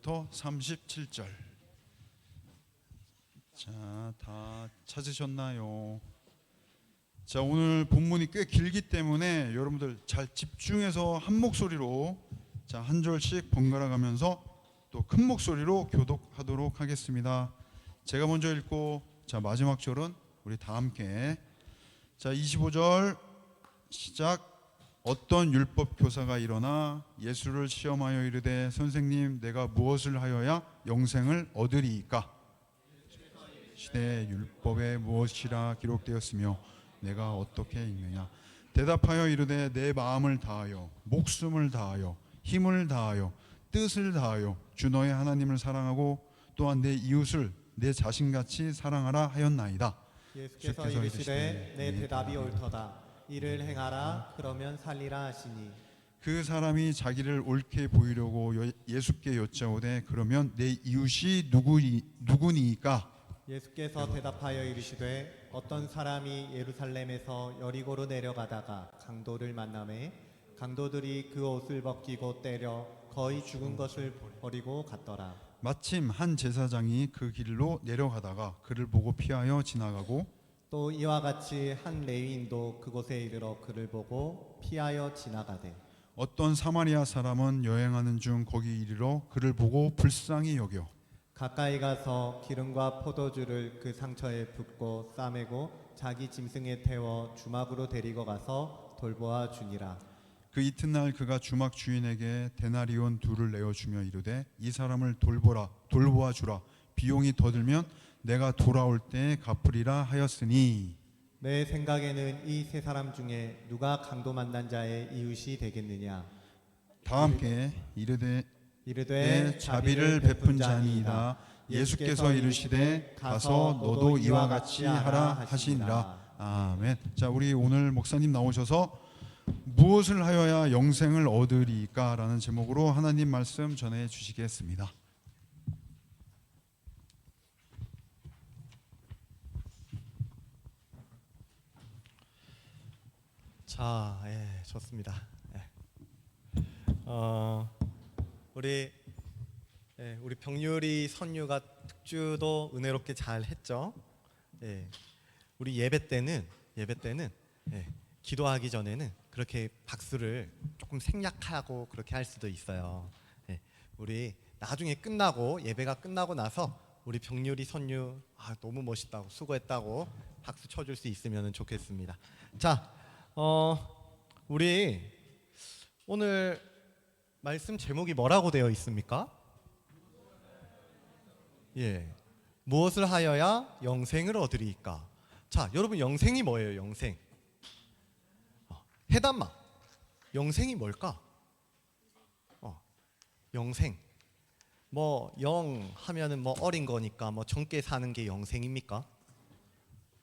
31절부터 37절. 자, 다 찾으셨나요? 자, 오늘 본문이 꽤 길기 때문에 여러분들 잘 집중해서 한 목소리로 한 절씩 번갈아 가면서 또 큰 목소리로 교독하도록 하겠습니다. 제가 먼저 읽고 마지막 절은 우리 다 함께. 25절 시작. 어떤 율법 교사가 일어나 예수를 시험하여 이르되 선생님 내가 무엇을 하여야 영생을 얻으리이까? 시대 율법에 무엇이라 기록되었으며 내가 어떻게 읽느냐? 대답하여 이르되 내 마음을 다하여 목숨을 다하여 힘을 다하여 뜻을 다하여 주 너의 하나님을 사랑하고 또한 내 이웃을 내 자신같이 사랑하라 하였나이다. 예수께서 이르시되 내 대답이 옳도다. 이를 행하라 그러면 살리라 하시니. 그 사람이 자기를 옳게 보이려고 예수께 여짜오되 그러면 내 이웃이 누구니이까? 예수께서 대답하여 이르시되 어떤 사람이 예루살렘에서 여리고로 내려가다가 강도를 만나매 강도들이 그 옷을 벗기고 때려 거의 죽은 것을 버리고 갔더라. 마침 한 제사장이 그 길로 내려가다가 그를 보고 피하여 지나가고 또 이와 같이 한 레위인도 그곳에 이르러 그를 보고 피하여 지나가되 어떤 사마리아 사람은 여행하는 중 거기 이르러 그를 보고 불쌍히 여겨 가까이 가서 기름과 포도주를 그 상처에 붓고 싸매고 자기 짐승에 태워 주막으로 데리고 가서 돌보아 주니라. 그 이튿날 그가 주막 주인에게 데나리온 2를 내어주며 이르되 이 사람을 돌보아 주라. 비용이 더 들면 내가 돌아올 때 갚으리라 하였으니. 내 생각에는 이 세 사람 중에 누가 강도 만난 자의 이웃이 되겠느냐? 다 함께 이르되 자비를 베푼 자니이다. 예수께서 이르시되 가서 너도 이와 같이 하라 하시니라. 아멘. 자, 우리 오늘 목사님 나오셔서 무엇을 하여야 영생을 얻으리까? 라는 제목으로 하나님 말씀 전해 주시겠습니다. 자, 좋습니다. 우리 병유리 선유가 특주도 은혜롭게 잘 했죠. 우리 예배 때는 기도하기 전에는 그렇게 박수를 조금 생략하고 그렇게 할 수도 있어요. 우리 나중에 끝나고 예배가 끝나고 나서 우리 병유리 선유 너무 멋있다고 수고했다고 박수 쳐줄 수 있으면 좋겠습니다. 자, 우리 오늘 말씀 제목이 뭐라고 되어 있습니까? 무엇을 하여야 영생을 얻으리이까? 자, 여러분 영생이 뭐예요? 영생. 해담마. 영생이 뭘까? 영생. 영 하면은 어린 거니까 젊게 사는 게 영생입니까?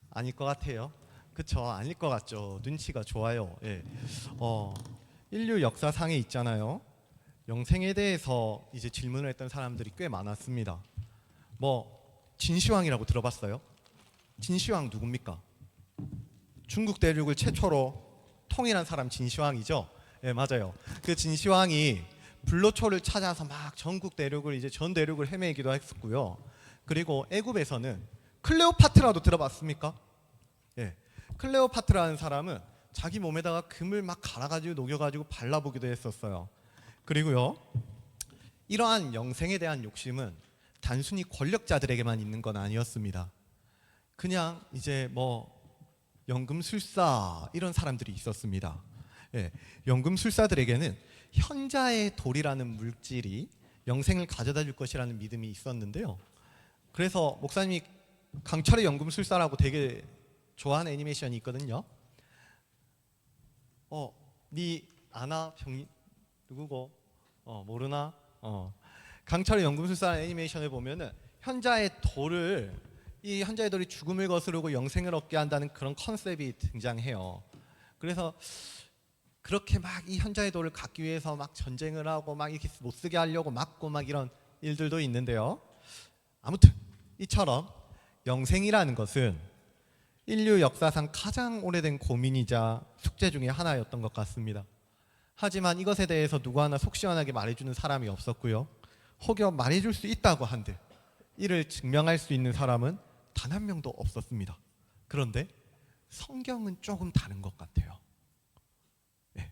아닐 것 같아요. 그쵸? 아닐 것 같죠. 눈치가 좋아요. 인류 역사상에 있잖아요. 영생에 대해서 이제 질문을 했던 사람들이 꽤 많았습니다. 진시황이라고 들어봤어요? 진시황 누굽니까? 중국 대륙을 최초로 통일한 사람 진시황이죠. 맞아요. 그 진시황이 불로초를 찾아서 막 전국 대륙을 전 대륙을 헤매기도 했었고요. 그리고 애굽에서는 클레오파트라도 들어봤습니까? 클레오파트라는 사람은 자기 몸에다가 금을 막 갈아가지고 녹여가지고 발라보기도 했었어요. 그리고요, 이러한 영생에 대한 욕심은 단순히 권력자들에게만 있는 건 아니었습니다. 그냥 연금술사 이런 사람들이 있었습니다. 연금술사들에게는 현자의 돌이라는 물질이 영생을 가져다 줄 것이라는 믿음이 있었는데요. 그래서 목사님이 강철의 연금술사라고 되게 좋아하는 애니메이션이 있거든요. 니 아나? 누구고? 모르나? 강철의 연금술사라는 애니메이션을 보면은 현자의 돌이 죽음을 거스르고 영생을 얻게 한다는 그런 컨셉이 등장해요. 그래서 그렇게 막 이 현자의 돌을 갖기 위해서 막 전쟁을 하고 막 이렇게 못 쓰게 하려고 막고 막 이런 일들도 있는데요. 아무튼 이처럼 영생이라는 것은 인류 역사상 가장 오래된 고민이자 숙제 중에 하나였던 것 같습니다. 하지만 이것에 대해서 누구 하나 속 시원하게 말해주는 사람이 없었고요. 혹여 말해줄 수 있다고 한들 이를 증명할 수 있는 사람은 단 한 명도 없었습니다. 그런데 성경은 조금 다른 것 같아요. 네.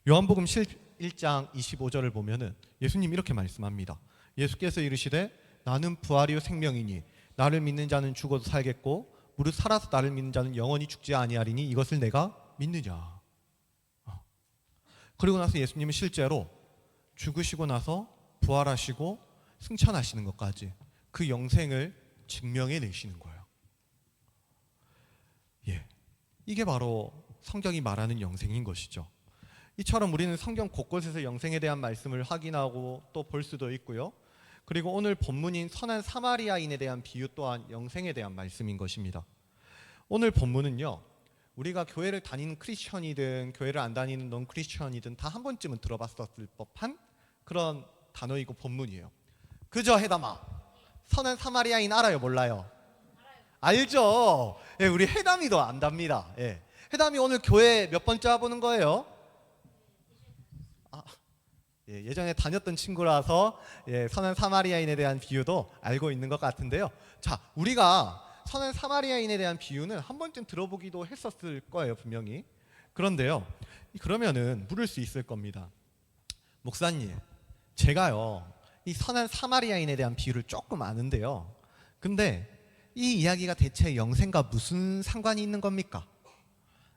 요한복음 1장 25절을 보면은 예수님 이렇게 말씀합니다. 예수께서 이르시되 나는 부활이요 생명이니 나를 믿는 자는 죽어도 살겠고 무릇 살아서 나를 믿는 자는 영원히 죽지 아니하리니 이것을 내가 믿느냐. 그리고 나서 예수님은 실제로 죽으시고 나서 부활하시고 승천하시는 것까지 그 영생을 증명해 내시는 거예요. 예, 이게 바로 성경이 말하는 영생인 것이죠. 이처럼 우리는 성경 곳곳에서 영생에 대한 말씀을 확인하고 또 볼 수도 있고요. 그리고 오늘 본문인 선한 사마리아인에 대한 비유 또한 영생에 대한 말씀인 것입니다. 오늘 본문은요, 우리가 교회를 다니는 크리스천이든 교회를 안 다니는 넌 크리스천이든 다 한 번쯤은 들어봤었을 법한 그런 단어이고 본문이에요. 그죠, 해담아? 선한 사마리아인 알아요, 몰라요? 알죠. 예, 우리 해담이도 안답니다. 예. 해담이 오늘 교회 몇 번째 와보는 거예요? 예, 예전에 다녔던 친구라서 예, 선한 사마리아인에 대한 비유도 알고 있는 것 같은데요. 자, 우리가 선한 사마리아인에 대한 비유는 한 번쯤 들어보기도 했었을 거예요, 분명히. 그런데요, 그러면은 물을 수 있을 겁니다. 목사님, 제가요 이 선한 사마리아인에 대한 비유를 조금 아는데요, 근데 이 이야기가 대체 영생과 무슨 상관이 있는 겁니까?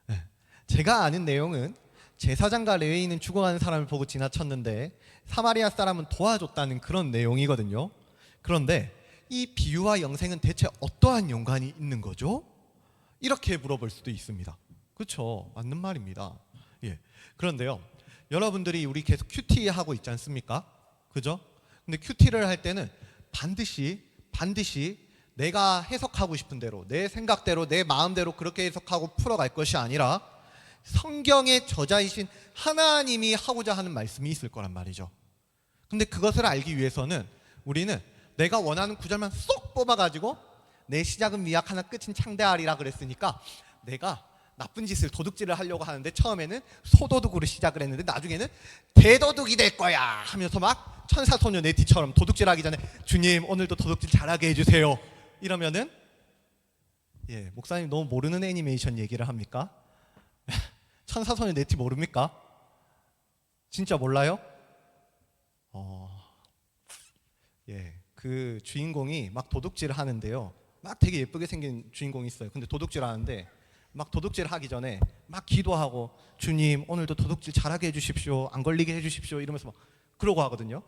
네. 제가 아는 내용은 제사장과 레위인은 죽어가는 사람을 보고 지나쳤는데 사마리아 사람은 도와줬다는 그런 내용이거든요. 그런데 이 비유와 영생은 대체 어떠한 연관이 있는 거죠? 이렇게 물어볼 수도 있습니다. 그렇죠, 맞는 말입니다. 예. 그런데요, 여러분들이 우리 계속 큐티 하고 있지 않습니까? 그죠? 근데 큐티를 할 때는 반드시 내가 해석하고 싶은 대로, 내 생각대로, 내 마음대로 그렇게 해석하고 풀어갈 것이 아니라 성경의 저자이신 하나님이 하고자 하는 말씀이 있을 거란 말이죠. 근데 그것을 알기 위해서는 우리는 내가 원하는 구절만 쏙 뽑아가지고 내 시작은 미약하나 끝은 창대하리라 그랬으니까 내가 나쁜 짓을 도둑질을 하려고 하는데 처음에는 소도둑으로 시작을 했는데 나중에는 대도둑이 될 거야 하면서 막 천사소녀 네티처럼 도둑질하기 전에 주님 오늘도 도둑질 잘하게 해주세요 이러면은, 예, 목사님 너무 모르는 애니메이션 얘기를 합니까? 천사소녀 네티 모릅니까? 진짜 몰라요? 예, 그 주인공이 막 도둑질을 하는데요, 막 되게 예쁘게 생긴 주인공이 있어요. 근데 도둑질 하는데 막 도둑질 하기 전에 막 기도하고 주님 오늘도 도둑질 잘하게 해주십시오, 안 걸리게 해주십시오 이러면서 막 그러고 하거든요.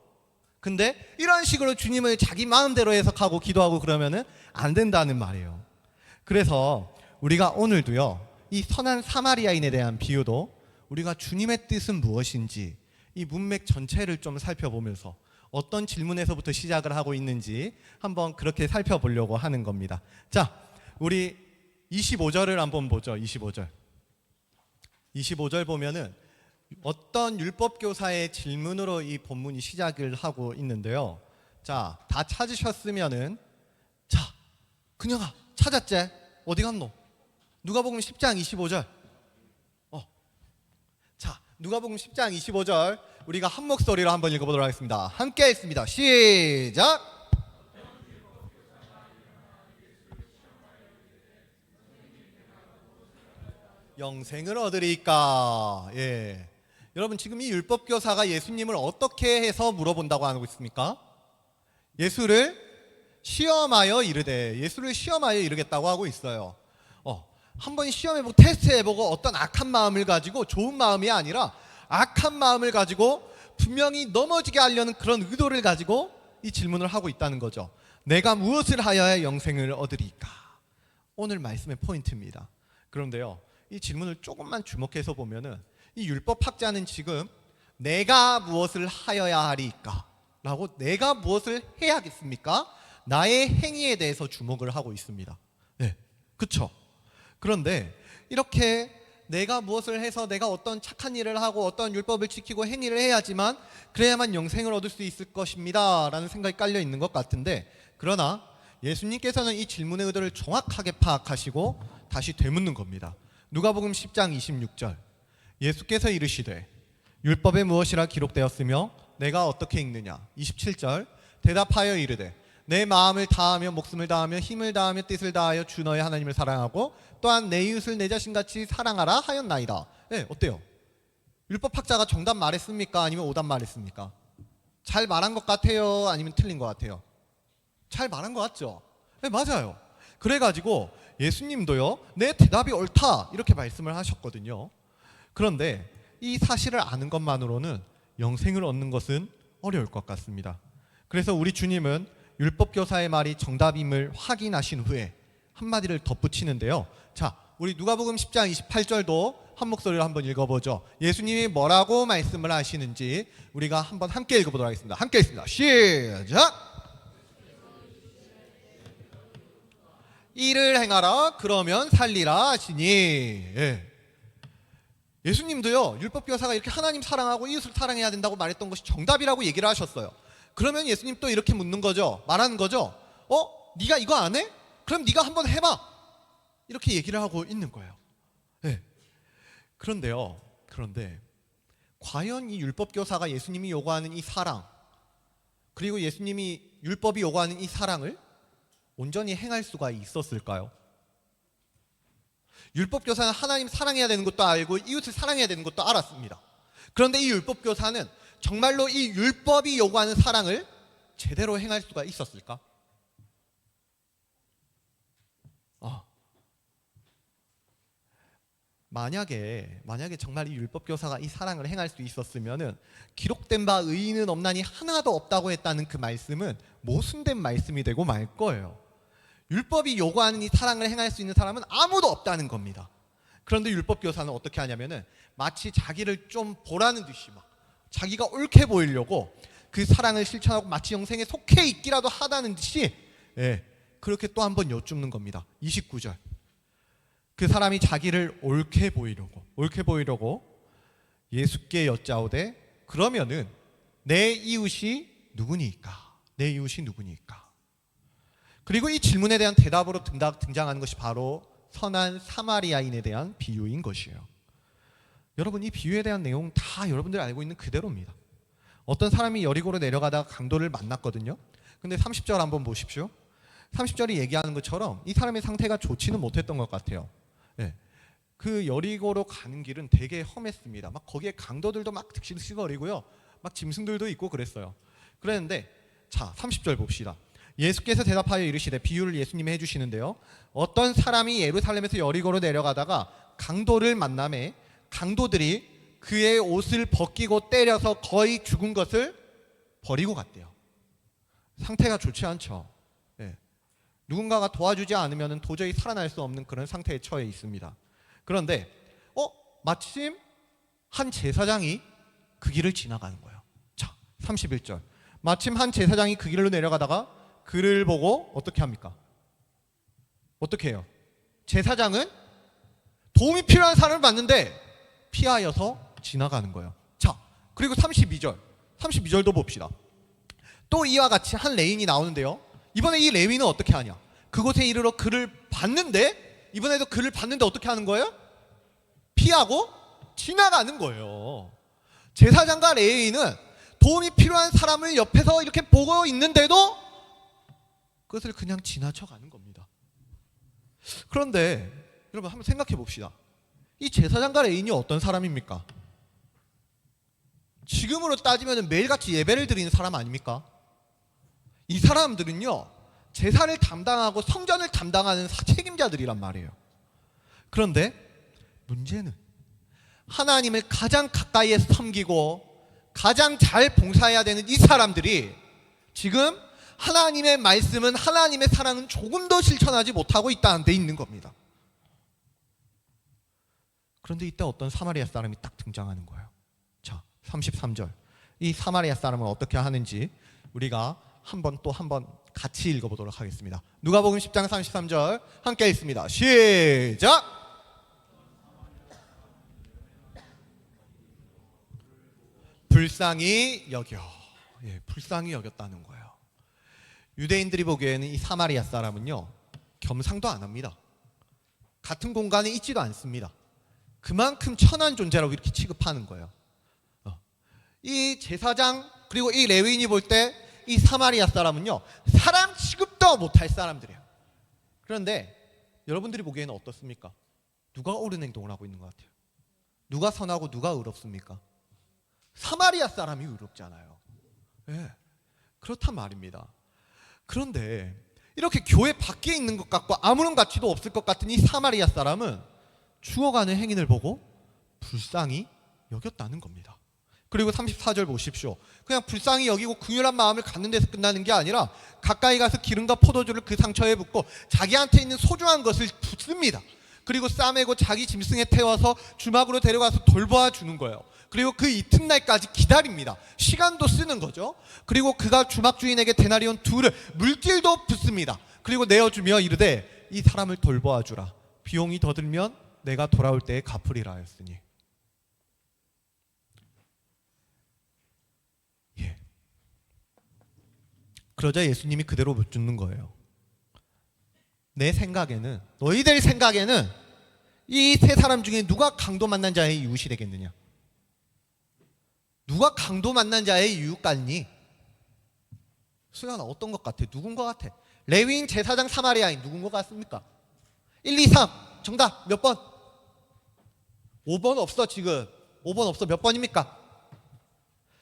근데 이런 식으로 주님을 자기 마음대로 해석하고 기도하고 그러면은 안 된다는 말이에요. 그래서 우리가 오늘도요, 이 선한 사마리아인에 대한 비유도 우리가 주님의 뜻은 무엇인지 이 문맥 전체를 좀 살펴보면서 어떤 질문에서부터 시작을 하고 있는지 한번 그렇게 살펴보려고 하는 겁니다. 자, 우리 25절을 한번 보죠. 25절 보면은 어떤 율법교사의 질문으로 이 본문이 시작을 하고 있는데요. 자, 다 찾으셨으면은, 자, 그녀가 찾았지? 어디 갔노? 누가복음 10장 25절. 자, 누가복음 10장 25절 우리가 한 목소리로 한번 읽어보도록 하겠습니다. 함께 읽습니다. 시작. 영생을 얻으리까. 예. 여러분, 지금 이 율법교사가 예수님을 어떻게 해서 물어본다고 하고 있습니까? 예수를 시험하여 이르겠다고 하고 있어요. 한번 시험해보고 테스트해보고 어떤 악한 마음을 가지고, 좋은 마음이 아니라 악한 마음을 가지고 분명히 넘어지게 하려는 그런 의도를 가지고 이 질문을 하고 있다는 거죠. 내가 무엇을 하여야 영생을 얻으리까? 오늘 말씀의 포인트입니다. 그런데요, 이 질문을 조금만 주목해서 보면은 이 율법학자는 지금 내가 무엇을 하여야 하리까? 라고, 내가 무엇을 해야겠습니까? 나의 행위에 대해서 주목을 하고 있습니다. 네, 그쵸? 그런데 이렇게 내가 무엇을 해서 내가 어떤 착한 일을 하고 어떤 율법을 지키고 행위를 해야지만 그래야만 영생을 얻을 수 있을 것입니다 라는 생각이 깔려 있는 것 같은데, 그러나 예수님께서는 이 질문의 의도를 정확하게 파악하시고 다시 되묻는 겁니다. 누가복음 10장 26절, 예수께서 이르시되 율법에 무엇이라 기록되었으며 내가 어떻게 읽느냐. 27절, 대답하여 이르되 내 마음을 다하며 목숨을 다하며 힘을 다하며 뜻을 다하여 주 너의 하나님을 사랑하고 또한 내 이웃을 내 자신같이 사랑하라 하였나이다. 네, 어때요? 율법학자가 정답 말했습니까? 아니면 오답 말했습니까? 잘 말한 것 같아요? 아니면 틀린 것 같아요? 잘 말한 것 같죠? 네, 맞아요. 그래가지고 예수님도요, 내 대답이 옳다 이렇게 말씀을 하셨거든요. 그런데 이 사실을 아는 것만으로는 영생을 얻는 것은 어려울 것 같습니다. 그래서 우리 주님은 율법교사의 말이 정답임을 확인하신 후에 한마디를 덧붙이는데요. 자, 우리 누가복음 10장 28절도 한 목소리로 한번 읽어보죠. 예수님이 뭐라고 말씀을 하시는지 우리가 한번 함께 읽어보도록 하겠습니다. 함께 읽습니다. 시작! 이를 행하라 그러면 살리라 하시니. 예. 예수님도요, 율법교사가 이렇게 하나님 사랑하고 이웃을 사랑해야 된다고 말했던 것이 정답이라고 얘기를 하셨어요. 그러면 예수님 또 이렇게 묻는 거죠. 말하는 거죠. 네가 이거 안 해? 그럼 네가 한번 해봐. 이렇게 얘기를 하고 있는 거예요. 네. 그런데 과연 이 율법교사가 예수님이 요구하는 이 사랑, 그리고 예수님이 율법이 요구하는 이 사랑을 온전히 행할 수가 있었을까요? 율법교사는 하나님 사랑해야 되는 것도 알고 이웃을 사랑해야 되는 것도 알았습니다. 그런데 이 율법교사는 정말로 이 율법이 요구하는 사랑을 제대로 행할 수가 있었을까? 만약에 정말 이 율법교사가 이 사랑을 행할 수 있었으면은 기록된 바 의인은 없나니 하나도 없다고 했다는 그 말씀은 모순된 말씀이 되고 말 거예요. 율법이 요구하는 이 사랑을 행할 수 있는 사람은 아무도 없다는 겁니다. 그런데 율법교사는 어떻게 하냐면은 마치 자기를 좀 보라는 듯이 막 자기가 옳게 보이려고 그 사랑을 실천하고 마치 영생에 속해 있기라도 하다는 듯이 그렇게 또 한 번 여쭙는 겁니다. 29절. 그 사람이 자기를 옳게 보이려고 예수께 여짜오되 그러면은 내 이웃이 누구니까? 내 이웃이 누구니까? 그리고 이 질문에 대한 대답으로 등장하는 것이 바로 선한 사마리아인에 대한 비유인 것이에요. 여러분, 이 비유에 대한 내용 다 여러분들이 알고 있는 그대로입니다. 어떤 사람이 여리고로 내려가다가 강도를 만났거든요. 근데 30절 한번 보십시오. 30절이 얘기하는 것처럼 이 사람의 상태가 좋지는 못했던 것 같아요. 그 여리고로 가는 길은 되게 험했습니다. 막 거기에 강도들도 막 득실거리고요, 막 짐승들도 있고 그랬어요. 그랬는데 자, 30절 봅시다. 예수께서 대답하여 이르시되, 비유를 예수님이 해주시는데요, 어떤 사람이 예루살렘에서 여리고로 내려가다가 강도를 만나매 강도들이 그의 옷을 벗기고 때려서 거의 죽은 것을 버리고 갔대요. 상태가 좋지 않죠. 누군가가 도와주지 않으면 도저히 살아날 수 없는 그런 상태에 처해 있습니다. 그런데 마침 한 제사장이 그 길을 지나가는 거예요. 자, 31절. 마침 한 제사장이 그 길로 내려가다가 그를 보고 어떻게 합니까? 어떻게 해요? 제사장은 도움이 필요한 사람을 봤는데 피하여서 지나가는 거예요. 자, 그리고 32절도 봅시다. 또 이와 같이 한 레인이 나오는데요, 이번에 이 레위는 어떻게 하냐? 그곳에 이르러 그를 봤는데, 이번에도 그를 봤는데 어떻게 하는 거예요? 피하고 지나가는 거예요. 제사장과 레위는 도움이 필요한 사람을 옆에서 이렇게 보고 있는데도 그것을 그냥 지나쳐가는 겁니다. 그런데 여러분, 한번 생각해 봅시다. 이 제사장과 레위인이 어떤 사람입니까? 지금으로 따지면 매일같이 예배를 드리는 사람 아닙니까? 이 사람들은요, 제사를 담당하고 성전을 담당하는 책임자들이란 말이에요. 그런데 문제는 하나님을 가장 가까이에서 섬기고 가장 잘 봉사해야 되는 이 사람들이 지금 하나님의 말씀은, 하나님의 사랑은 조금도 실천하지 못하고 있다는 데 있는 겁니다. 그런데 이때 어떤 사마리아 사람이 딱 등장하는 거예요. 자, 33절. 이 사마리아 사람은 어떻게 하는지 우리가 한 번 같이 읽어보도록 하겠습니다. 누가복음 10장 33절 함께 읽습니다. 시작! 불쌍히 여겼다는 거예요. 유대인들이 보기에는 이 사마리아 사람은요, 겸상도 안 합니다. 같은 공간에 있지도 않습니다. 그만큼 천한 존재라고 이렇게 취급하는 거예요. 이 제사장 그리고 이 레위인이 볼 때 이 사마리아 사람은요, 사람 취급도 못할 사람들이에요. 그런데 여러분들이 보기에는 어떻습니까? 누가 옳은 행동을 하고 있는 것 같아요? 누가 선하고 누가 의롭습니까? 사마리아 사람이 의롭잖아요. 예, 그렇단 말입니다. 그런데 이렇게 교회 밖에 있는 것 같고 아무런 가치도 없을 것 같은 이 사마리아 사람은 죽어가는 행인을 보고 불쌍히 여겼다는 겁니다. 그리고 34절 보십시오. 그냥 불쌍히 여기고 긍휼한 마음을 갖는 데서 끝나는 게 아니라 가까이 가서 기름과 포도주를 그 상처에 붓고 자기한테 있는 소중한 것을 붓습니다. 그리고 싸매고 자기 짐승에 태워서 주막으로 데려가서 돌보아 주는 거예요. 그리고 그 이튿날까지 기다립니다. 시간도 쓰는 거죠. 그리고 그가 주막 주인에게 데나리온 2를 물질도 붓습니다. 그리고 내어주며 이르되 이 사람을 돌보아 주라. 비용이 더 들면 내가 돌아올 때에 갚으리라 하였으니. 예. 그러자 예수님이 그대로 묻는 거예요. 내 생각에는, 너희들 생각에는 이 세 사람 중에 누가 강도 만난 자의 이웃이 되겠느냐? 누가 강도 만난 자의 이웃 같니? 수연아, 어떤 것 같아? 누군 것 같아? 레위인, 제사장, 사마리아인 누군 것 같습니까? 1, 2, 3 정답 몇 번? 5번 없어. 지금 5번 없어. 몇 번입니까?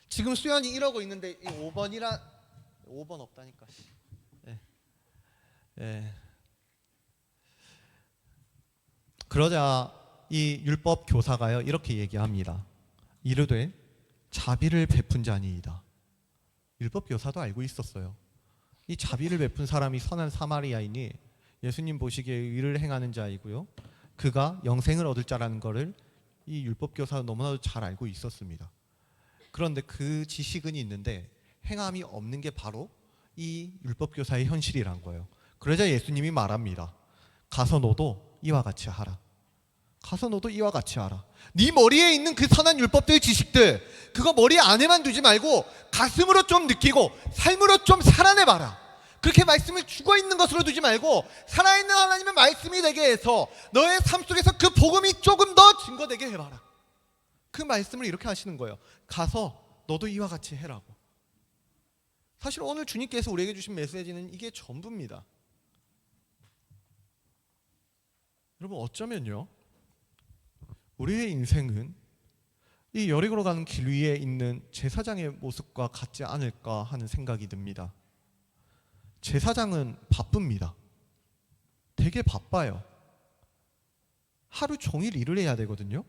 지금 수연이 이러고 있는데 이 5번 없다니까. 예. 예. 그러자 이 율법 교사가요 이렇게 얘기합니다. 이르되 자비를 베푼 자니이다. 율법 교사도 알고 있었어요. 이 자비를 베푼 사람이 선한 사마리아인이 예수님 보시기에 의를 행하는 자이고요, 그가 영생을 얻을 자라는 것을 이 율법 교사가 너무나도 잘 알고 있었습니다. 그런데 그 지식은 있는데 행함이 없는 게 바로 이 율법 교사의 현실이란 거예요. 그러자 예수님이 말합니다. 가서 너도 이와 같이 하라. 가서 너도 이와 같이 하라. 네 머리에 있는 그 선한 율법들 지식들, 그거 머리 안에만 두지 말고 가슴으로 좀 느끼고 삶으로 좀 살아내봐라. 그렇게 말씀을 죽어있는 것으로 두지 말고 살아있는 하나님의 말씀이 되게 해서 너의 삶 속에서 그 복음이 조금 더 증거되게 해봐라. 그 말씀을 이렇게 하시는 거예요. 가서 너도 이와 같이 해라고. 사실 오늘 주님께서 우리에게 주신 메시지는 이게 전부입니다. 여러분, 어쩌면요, 우리의 인생은 이 여리고로 가는 길 위에 있는 제사장의 모습과 같지 않을까 하는 생각이 듭니다. 제사장은 바쁩니다. 되게 바빠요. 하루 종일 일을 해야 되거든요.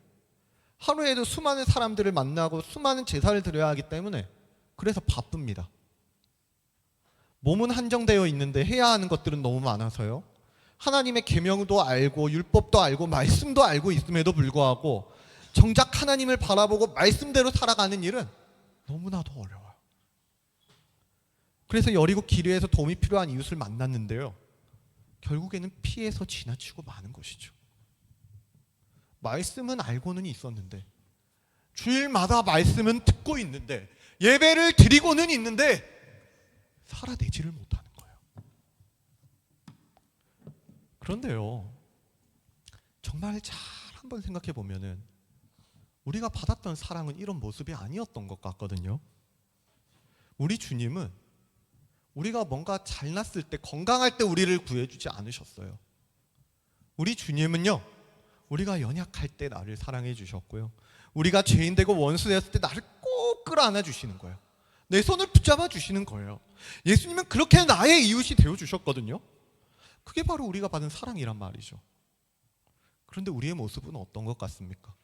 하루에도 수많은 사람들을 만나고 수많은 제사를 드려야 하기 때문에 그래서 바쁩니다. 몸은 한정되어 있는데 해야 하는 것들은 너무 많아서요, 하나님의 계명도 알고 율법도 알고 말씀도 알고 있음에도 불구하고 정작 하나님을 바라보고 말씀대로 살아가는 일은 너무나도 어려워요. 그래서 여리고 길 위에서 도움이 필요한 이웃을 만났는데요, 결국에는 피해서 지나치고 마는 것이죠. 말씀은 알고는 있었는데, 주일마다 말씀은 듣고 있는데, 예배를 드리고는 있는데 살아내지를 못하는 거예요. 그런데요, 정말 잘 한번 생각해 보면은 우리가 받았던 사랑은 이런 모습이 아니었던 것 같거든요. 우리 주님은 우리가 뭔가 잘났을 때, 건강할 때 우리를 구해주지 않으셨어요. 우리 주님은요, 우리가 연약할 때 나를 사랑해 주셨고요, 우리가 죄인 되고 원수 되었을 때 나를 꼭 끌어안아 주시는 거예요. 내 손을 붙잡아 주시는 거예요. 예수님은 그렇게 나의 이웃이 되어 주셨거든요. 그게 바로 우리가 받은 사랑이란 말이죠. 그런데 우리의 모습은 어떤 것 같습니까?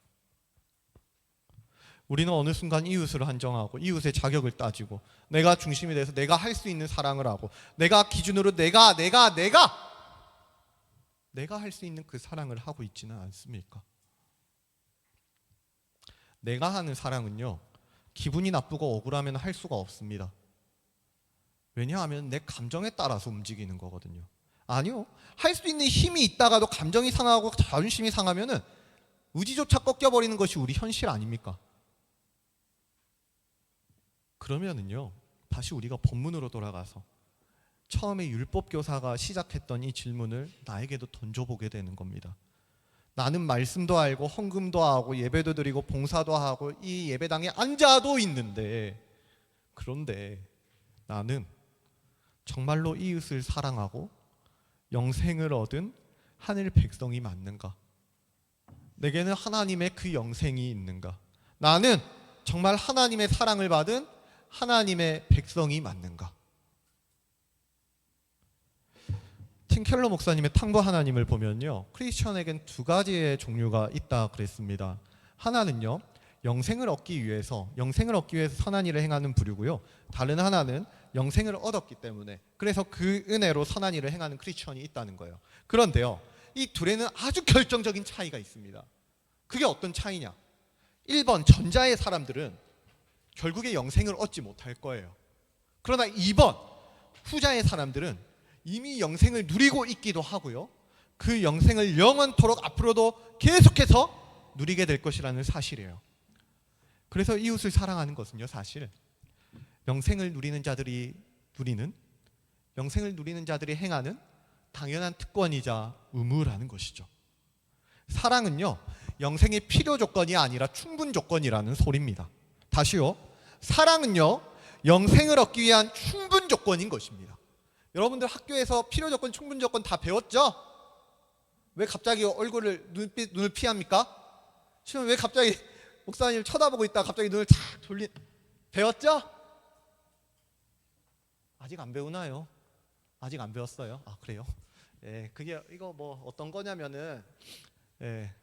우리는 어느 순간 이웃을 한정하고 이웃의 자격을 따지고 내가 중심이 돼서 내가 할 수 있는 사랑을 하고 내가 기준으로 내가 할 수 있는 그 사랑을 하고 있지는 않습니까? 내가 하는 사랑은요, 기분이 나쁘고 억울하면 할 수가 없습니다. 왜냐하면 내 감정에 따라서 움직이는 거거든요. 아니요, 할 수 있는 힘이 있다가도 감정이 상하고 자존심이 상하면은 의지조차 꺾여버리는 것이 우리 현실 아닙니까? 그러면은요, 다시 우리가 본문으로 돌아가서 처음에 율법교사가 시작했던 이 질문을 나에게도 던져보게 되는 겁니다. 나는 말씀도 알고 헌금도 하고 예배도 드리고 봉사도 하고 이 예배당에 앉아도 있는데, 그런데 나는 정말로 이웃을 사랑하고 영생을 얻은 하늘 백성이 맞는가? 내게는 하나님의 그 영생이 있는가? 나는 정말 하나님의 사랑을 받은 하나님의 백성이 맞는가? 팀 켈러 목사님의 탐구 하나님을 보면요, 크리스천에겐 두 가지의 종류가 있다 그랬습니다. 하나는요, 영생을 얻기 위해서 선한 일을 행하는 부류고요, 다른 하나는 영생을 얻었기 때문에 그래서 그 은혜로 선한 일을 행하는 크리스천이 있다는 거예요. 그런데요, 이 둘에는 아주 결정적인 차이가 있습니다. 그게 어떤 차이냐? 1번 전자의 사람들은 결국에 영생을 얻지 못할 거예요. 그러나 2번 후자의 사람들은 이미 영생을 누리고 있기도 하고요, 그 영생을 영원토록 앞으로도 계속해서 누리게 될 것이라는 사실이에요. 그래서 이웃을 사랑하는 것은요, 사실 영생을 누리는 자들이 행하는 당연한 특권이자 의무라는 것이죠. 사랑은요, 영생의 필요 조건이 아니라 충분 조건이라는 소리입니다. 다시요, 사랑은요, 영생을 얻기 위한 충분 조건인 것입니다. 여러분들 학교에서 필요 조건, 충분 조건 다 배웠죠? 왜 갑자기 눈을 피합니까? 지금 왜 갑자기 목사님 쳐다보고 있다가 갑자기 눈을 탁 배웠죠? 아직 안 배우나요? 아직 안 배웠어요? 아, 그래요? 예, 이거 뭐 어떤 거냐면은, 예,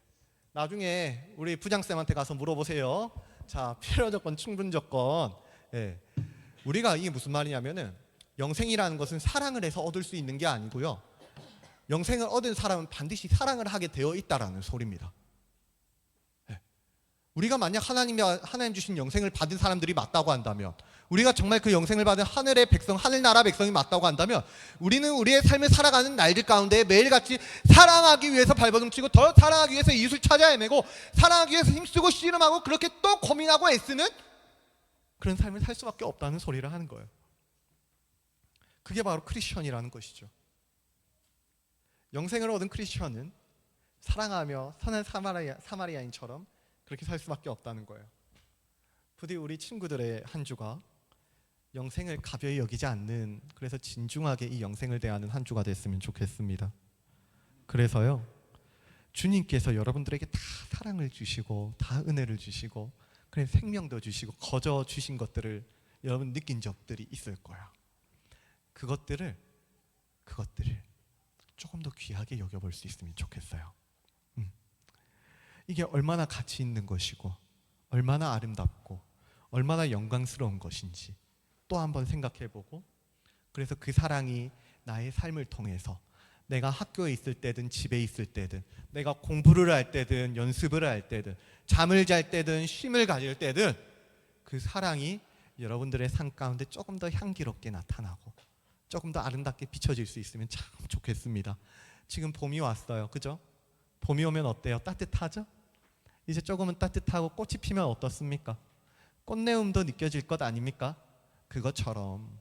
나중에 우리 부장쌤한테 가서 물어보세요. 자, 필요 조건, 충분 조건. 예, 우리가 이게 무슨 말이냐면은, 영생이라는 것은 사랑을 해서 얻을 수 있는 게 아니고요, 영생을 얻은 사람은 반드시 사랑을 하게 되어 있다라는 소리입니다. 예, 우리가 만약 하나님 주신 영생을 받은 사람들이 맞다고 한다면, 우리가 정말 그 영생을 받은 하늘의 백성, 하늘나라 백성이 맞다고 한다면, 우리는 우리의 삶을 살아가는 날들 가운데 매일같이 사랑하기 위해서 발버둥치고, 더 사랑하기 위해서 이웃을 찾아 헤매고, 사랑하기 위해서 힘쓰고 씨름하고, 그렇게 또 고민하고 애쓰는 그런 삶을 살 수밖에 없다는 소리를 하는 거예요. 그게 바로 크리스천이라는 것이죠. 영생을 얻은 크리스천은 사랑하며 선한 사마리아인처럼 그렇게 살 수밖에 없다는 거예요. 부디 우리 친구들의 한 주가 영생을 가벼이 여기지 않는, 그래서 진중하게 이 영생을 대하는 한 주가 됐으면 좋겠습니다. 그래서요, 주님께서 여러분들에게 다 사랑을 주시고 다 은혜를 주시고 그래서 생명도 주시고 거저 주신 것들을 여러분 느낀 적들이 있을 거야. 그것들을 조금 더 귀하게 여겨볼 수 있으면 좋겠어요. 이게 얼마나 가치 있는 것이고 얼마나 아름답고 얼마나 영광스러운 것인지 또 한번 생각해보고, 그래서 그 사랑이 나의 삶을 통해서 내가 학교에 있을 때든 집에 있을 때든, 내가 공부를 할 때든 연습을 할 때든, 잠을 잘 때든 쉼을 가질 때든, 그 사랑이 여러분들의 삶 가운데 조금 더 향기롭게 나타나고 조금 더 아름답게 비춰질 수 있으면 참 좋겠습니다. 지금 봄이 왔어요, 그죠? 봄이 오면 어때요? 따뜻하죠? 이제 조금은 따뜻하고 꽃이 피면 어떻습니까? 꽃내음도 느껴질 것 아닙니까? 그것처럼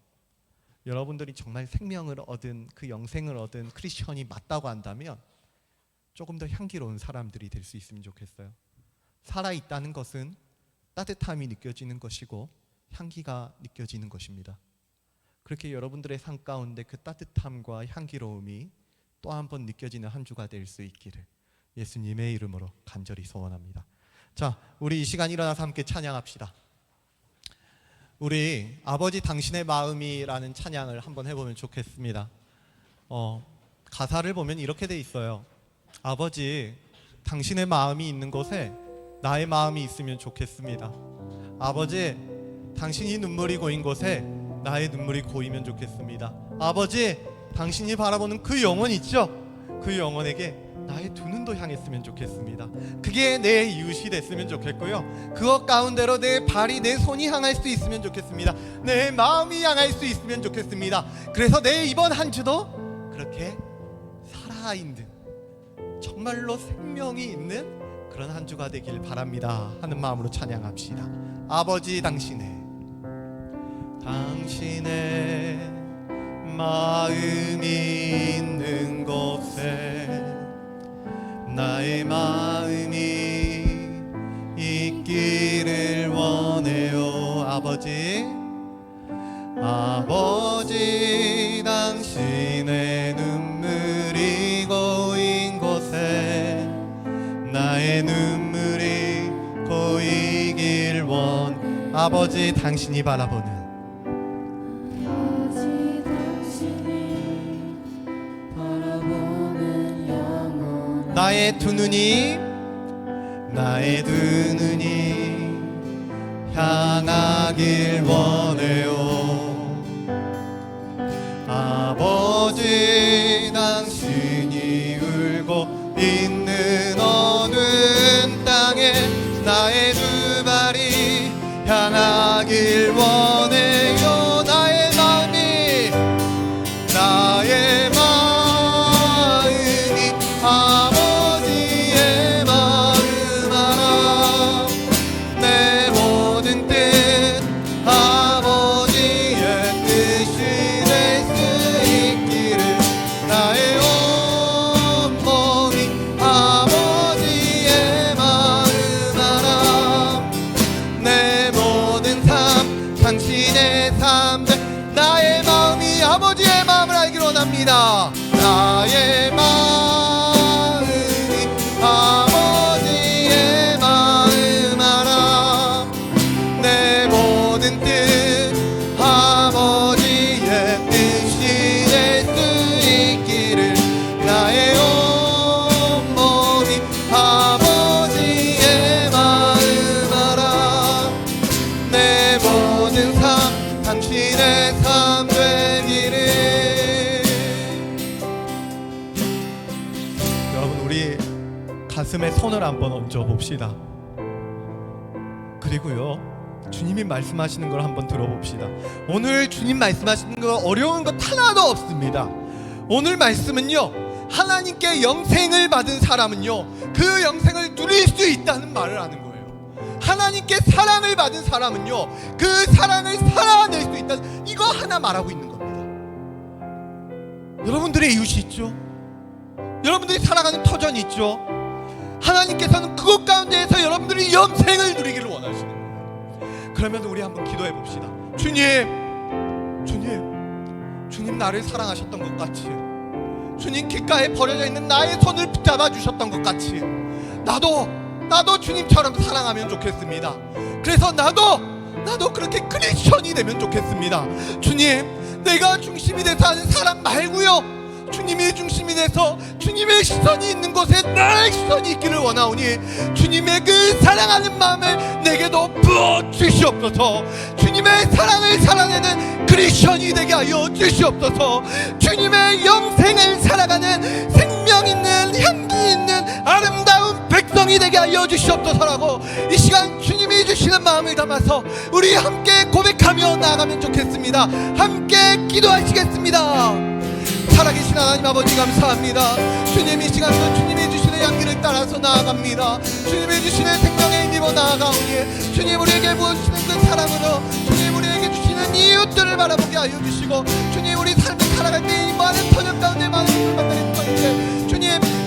여러분들이 정말 생명을 얻은, 그 영생을 얻은 크리스천이 맞다고 한다면 조금 더 향기로운 사람들이 될 수 있으면 좋겠어요. 살아있다는 것은 따뜻함이 느껴지는 것이고 향기가 느껴지는 것입니다. 그렇게 여러분들의 삶 가운데 그 따뜻함과 향기로움이 또 한 번 느껴지는 한 주가 될 수 있기를 예수님의 이름으로 간절히 소원합니다. 자, 우리 이 시간 일어나서 함께 찬양합시다. 우리 아버지 당신의 마음이라는 찬양을 한번 해보면 좋겠습니다. 가사를 보면 이렇게 돼 있어요. 아버지 당신의 마음이 있는 곳에 나의 마음이 있으면 좋겠습니다. 아버지 당신이 눈물이 고인 곳에 나의 눈물이 고이면 좋겠습니다. 아버지 당신이 바라보는 그 영혼 있죠? 그 영혼에게 나의 두 눈도 향했으면 좋겠습니다. 그게 내 이웃이 됐으면 좋겠고요, 그것 가운데로 내 발이, 내 손이 향할 수 있으면 좋겠습니다. 내 마음이 향할 수 있으면 좋겠습니다. 그래서 내 이번 한 주도 그렇게 살아있는, 정말로 생명이 있는 그런 한 주가 되길 바랍니다 하는 마음으로 찬양합시다. 아버지 당신의 마음이 있는 곳에 나의 마음이 있기를 원해요. 아버지 아버지 당신이 바라보는 나의 두 눈이 향하길 원해요. 아버지 당신이 울고 있는 어두운 땅에 나의 두 발이 향하길 원해요. 나의 마음이 아버지의 마음 알아. 내 모든 뜻 아버지의 뜻이 될 수 있기를 나의 온몸이 아버지의 마음 알아. 내 모든 삶 당신의 삶들 나의 마음이 아버지의 마음을 알기를 원합니다. 나의 마음이 아버지의 마음 알아. 내 모든 뜻 아버지의 뜻이 될 수 있기를 나의 온몸이 아버지의 마음 알아. 내 모든 삶 당신의 삶 되기를. 여러분, 우리 가슴에 손을 한번 얹어 봅시다. 그리고요, 주님이 말씀하시는 걸 한번 들어봅시다. 오늘 주님 말씀하시는 거 어려운 것 하나도 없습니다. 오늘 말씀은요, 하나님께 영생을 받은 사람은요 그 영생을 누릴 수 있다는 말을 하는 거예요. 하나님께 사랑을 받은 사람은요 그 사랑을 살아낼 수 있다, 이거 하나 말하고 있는 겁니다. 여러분들의 이웃이 있죠. 여러분들이 살아가는 터전이 있죠. 하나님께서는 그곳 가운데에서 여러분들이 영생을 누리기를 원하시는 거예요. 그러면 우리 한번 기도해 봅시다. 주님 나를 사랑하셨던 것 같이, 주님 길가에 버려져 있는 나의 손을 붙잡아 주셨던 것 같이 나도 주님처럼 사랑하면 좋겠습니다. 그래서 나도 그렇게 크리스천이 되면 좋겠습니다. 주님, 내가 중심이 돼서 하는 사랑 말고요, 주님이 중심이 돼서 주님의 시선이 있는 곳에 나의 시선이 있기를 원하오니 주님의 그 사랑하는 마음을 내게도 부어 주시옵소서. 주님의 사랑을 살아내는 크리스천이 되게 하여 주시옵소서. 주님의 영생을 살아가는 생명 있는 향기 있는 아름다운 백성이 되게 하여 주시옵소서라고 이 시간 주님이 주시는 마음을 담아서 우리 함께 고백하며 나아가면 좋겠습니다. 함께 기도하시겠습니다. 살아계신 하나님 아버지 감사합니다. 주님, 이 시간도 주님이 주시는 향기를 따라서 나아갑니다. 주님이 주시는 생명의 힘입어 나아가오니 주님, 우리에게 부어주시는 그 사랑으로 주님, 우리에게 주시는 이웃들을 바라보게 하여 주시고 주님, 우리 삶을 살아갈 때 이 많은 터전 가운데 많은 것을 만나는 것인데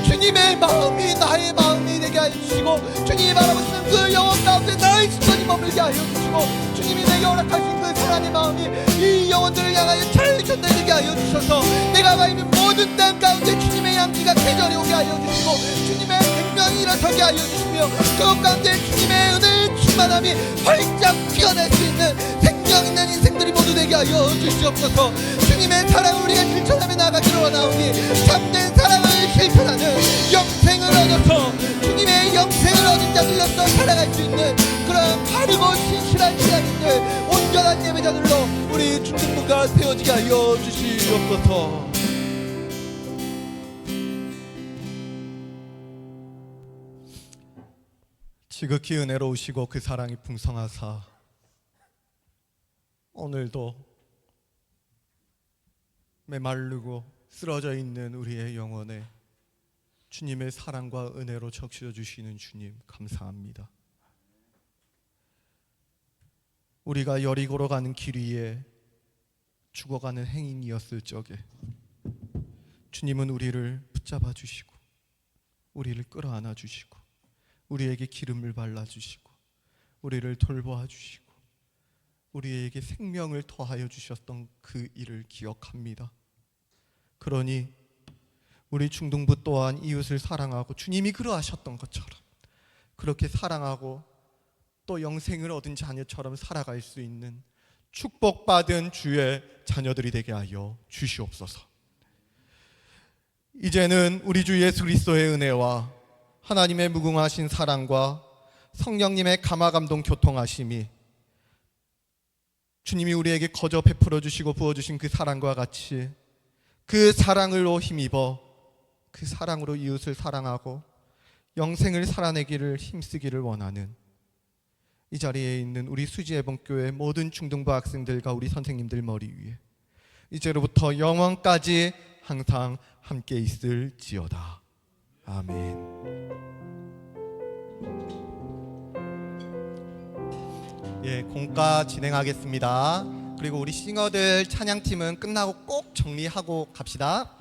주님의 마음이 나의 마음이 되게 하여 주시고 주님이 바라보시는 그 영혼 가운데 나의 시선이 머물게 하여 주시고 주님이 내게 허락하신 그 사랑의 마음이 이 영혼들을 향하여 잘 전달되게 하여 주셔서 내가 가 있는 모든 땅 가운데 주님의 향기가 계절이 오게 하여 주시고 주님의 생명이 일어서게 하여 주시며 그것 가운데 주님의 은혜의 충만함이 활짝 피어날 수 있는 생명 있는 인생들이 모두 되게 하여 주시옵소서. 주님의 사랑을 우리가 실천하며 나가기를 원하오니 참된 사랑을 실천하는 영생을 얻어서 주님의 영생을 얻은 자들로서 살아갈 수 있는 그런 바르고 신실한 신앙인들, 온전한 예배자들로 우리 중등부가 세워지게 하여 주시옵소서. 지극히 은혜로우시고 그 사랑이 풍성하사 오늘도 메마르고 쓰러져 있는 우리의 영혼에 주님의 사랑과 은혜로 적셔 주시는 주님 감사합니다. 우리가 여리고로 가는 길 위에 죽어가는 행인이었을 적에 주님은 우리를 붙잡아 주시고 우리를 끌어안아 주시고 우리에게 기름을 발라 주시고 우리를 돌보아 주시고 우리에게 생명을 더하여 주셨던 그 일을 기억합니다. 그러니 우리 중등부 또한 이웃을 사랑하고 주님이 그러하셨던 것처럼 그렇게 사랑하고 또 영생을 얻은 자녀처럼 살아갈 수 있는 축복받은 주의 자녀들이 되게 하여 주시옵소서. 이제는 우리 주 예수 그리스도의 은혜와 하나님의 무궁하신 사랑과 성령님의 감화감동 교통하심이 주님이 우리에게 거저 베풀어 주시고 부어 주신 그 사랑과 같이 그 사랑으로 힘입어 그 사랑으로 이웃을 사랑하고 영생을 살아내기를 힘쓰기를 원하는 이 자리에 있는 우리 수지예봉교회 모든 중등부 학생들과 우리 선생님들 머리 위에 이제로부터 영원까지 항상 함께 있을지어다. 아멘. 예, 공과 진행하겠습니다. 그리고 우리 싱어들 찬양팀은 끝나고 꼭 정리하고 갑시다.